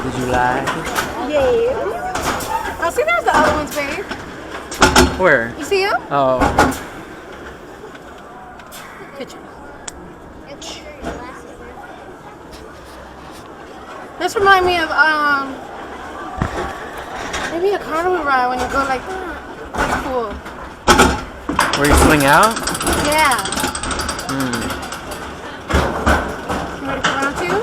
Did you lie? Yeah. Oh, see, there's the other ones, babe. Where? You see them? Oh. Picture. This remind me of maybe a carnival ride when you go like that. That's cool. Where you swing out? Yeah. Hmm. You ready for round two?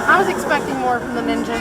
I was expecting more from the ninja.